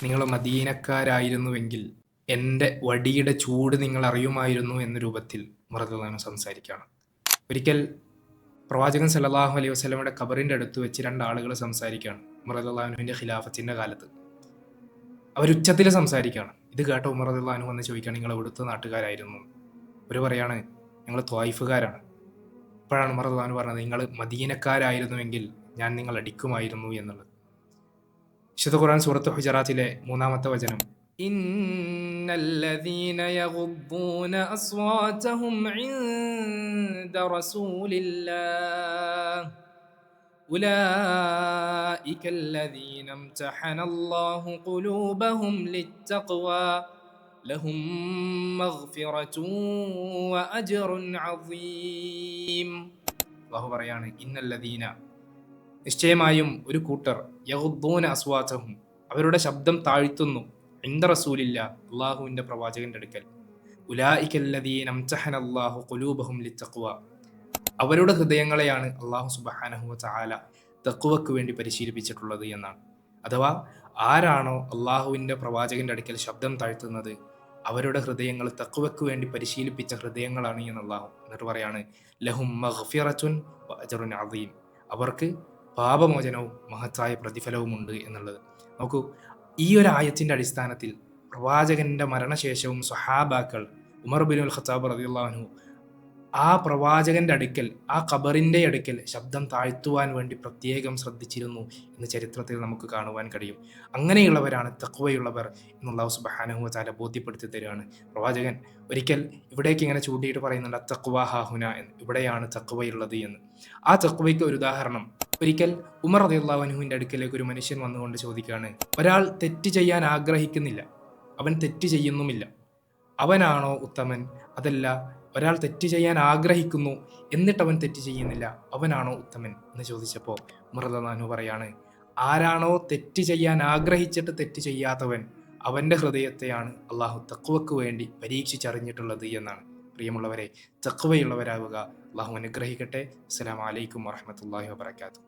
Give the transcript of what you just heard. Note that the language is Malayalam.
നിങ്ങൾ മദീനക്കാരായിരുന്നുവെങ്കിൽ എൻ്റെ വടിയുടെ ചൂട് നിങ്ങൾ അറിയുമായിരുന്നു എന്ന രൂപത്തിൽ റളിയല്ലാഹു സംസാരിക്കുകയാണ്. ഒരിക്കൽ പ്രവാചകൻ സല്ലല്ലാഹു അലൈഹി വസല്ലമയുടെ ഖബറിന്റെ അടുത്ത് വെച്ച് രണ്ടാളുകൾ സംസാരിക്കുകയാണ്. റളിയല്ലാഹുവിന്റെ ഖിലാഫത്തിന്റെ കാലത്ത് അവരുച്ചത്തിൽ സംസാരിക്കുകയാണ്. ഇത് കേട്ട ഉമർ റളിയല്ലാഹു വന്ന് ചോദിക്കുകയാണ്, നിങ്ങൾ എവിടുത്തെ നാട്ടുകാരായിരുന്നു? അവര് പറയാണ്, ഞങ്ങൾ ത്വായിഫുകാരാണ്. അപ്പോഴാണ് ഉമർ റളിയല്ലാഹു പറഞ്ഞത്, നിങ്ങൾ മദീനക്കാരായിരുന്നുവെങ്കിൽ ഞാൻ നിങ്ങൾ അടിക്കുമായിരുന്നു എന്നുള്ളത്. വിശുദ്ധ ഖുർആൻ സൂറത്ത് ഹുജറാത്തിലെ 3-ാമത്തെ വചനം, ഇന്നല്ലദീന യഗുദ്ദൂന അസ്വാതഹും ഇൻദ റസൂലില്ലാഹ് ഉലൈകല്ലദീന ഇംതഹനല്ലാഹു ഖുലൂബഹും ലിത്തഖ്വാ ലഹും മഗ്ഫിറതുൻ വഅജ്റുൻ അസീം. അല്ലാഹു പറയാണ്, ഇന്നല്ലദീന നിശ്ചയമായും ഒരു കൂട്ടർ യഗുദ്ദൂന അസ്വാതഹും അവരുടെ ശബ്ദം താഴ്ത്തുന്നു ഇൻദ റസൂലില്ല അള്ളാഹുവിന്റെ പ്രവാചകന്റെ അടുക്കൽ ഉലൈകല്ലദീന ഇംതഹനല്ലാഹു ഖുലൂബഹും ലിത്തഖ്വാ അവരുടെ ഹൃദയങ്ങളെയാണ് അള്ളാഹു സുബ്ഹാനഹു വ തആല തഖ്വക്ക് വേണ്ടി പരിശീലിപ്പിച്ചിട്ടുള്ളത് എന്നാണ്. അഥവാ ആരാണോ അള്ളാഹുവിന്റെ പ്രവാചകന്റെ അടുക്കൽ ശബ്ദം താഴ്ത്തുന്നത് അവരുടെ ഹൃദയങ്ങൾ തഖ്വക്ക് വേണ്ടി പരിശീലിപ്പിച്ച ഹൃദയങ്ങളാണ് എന്ന് അള്ളാഹു എന്നിട്ട് പറയാണ്, ലഹും മഗ്ഫിറതുൻ വ അജ്റുൻ അസീം അവർക്ക് പാപമോചനവും മഹത്തായ പ്രതിഫലവുമുണ്ട് എന്നുള്ളത്. നോക്കൂ, ഈ ഒരു ആയത്തിന്റെ അടിസ്ഥാനത്തിൽ പ്രവാചകന്റെ മരണശേഷവും സ്വഹാബാക്കൾ ഉമർ ബിനുൽ ഖത്താബ് റളിയല്ലാഹു അൻഹു ആ പ്രവാചകന്റെ അടുക്കൽ, ആ ഖബറിന്റെ അടുക്കൽ ശബ്ദം താഴ്ത്തുവാൻ വേണ്ടി പ്രത്യേകം ശ്രദ്ധിച്ചിരുന്നു എന്ന് ചരിത്രത്തിൽ നമുക്ക് കാണുവാൻ കഴിയും. അങ്ങനെയുള്ളവരാണ് തഖ്വയുള്ളവർ എന്ന് അല്ലാഹു സുബ്ഹാനഹു വ തആല ബോധ്യപ്പെടുത്തി തരികയാണ്. പ്രവാചകൻ ഒരിക്കൽ ഇവിടേക്ക് ഇങ്ങനെ ചൂണ്ടിയിട്ട് പറയുന്നുണ്ട്, തഖ്വ ഹാഹുന എന്ന്, ഇവിടെയാണ് തഖ്വയുള്ളത് എന്ന്. ആ തഖ്വയ്ക്ക് ഒരു ഉദാഹരണം, ഒരിക്കൽ ഉമർ റളിയല്ലാഹു അൻഹുവിന്റെ അടുക്കലേക്ക് ഒരു മനുഷ്യൻ വന്നുകൊണ്ട് ചോദിക്കുകയാണ്, ഒരാൾ തെറ്റ് ചെയ്യാൻ ആഗ്രഹിക്കുന്നില്ല, അവൻ തെറ്റ് ചെയ്യുന്നുമില്ല, അവനാണോ ഉത്തമൻ? അതല്ല, ഒരാൾ തെറ്റ് ചെയ്യാൻ ആഗ്രഹിക്കുന്നു എന്നിട്ട് അവൻ തെറ്റ് ചെയ്യുന്നില്ല, അവനാണോ ഉത്തമൻ എന്ന് ചോദിച്ചപ്പോൾ ഉമർ റളിയല്ലാഹു അൻഹു പറയാണ്, ആരാണോ തെറ്റ് ചെയ്യാൻ ആഗ്രഹിച്ചിട്ട് തെറ്റ് ചെയ്യാത്തവൻ അവന്റെ ഹൃദയത്തെയാണ് അള്ളാഹു തഖ്വക്ക് വേണ്ടി പരീക്ഷിച്ചറിഞ്ഞിട്ടുള്ളത് എന്നാണ്. പ്രിയമുള്ളവരെ, തഖ്വയുള്ളവരാവുക. അള്ളാഹു അനുഗ്രഹിക്കട്ടെ. അസ്സലാമു അലൈക്കും വറഹ്മത്തുള്ളാഹി വബറകാതുഹു.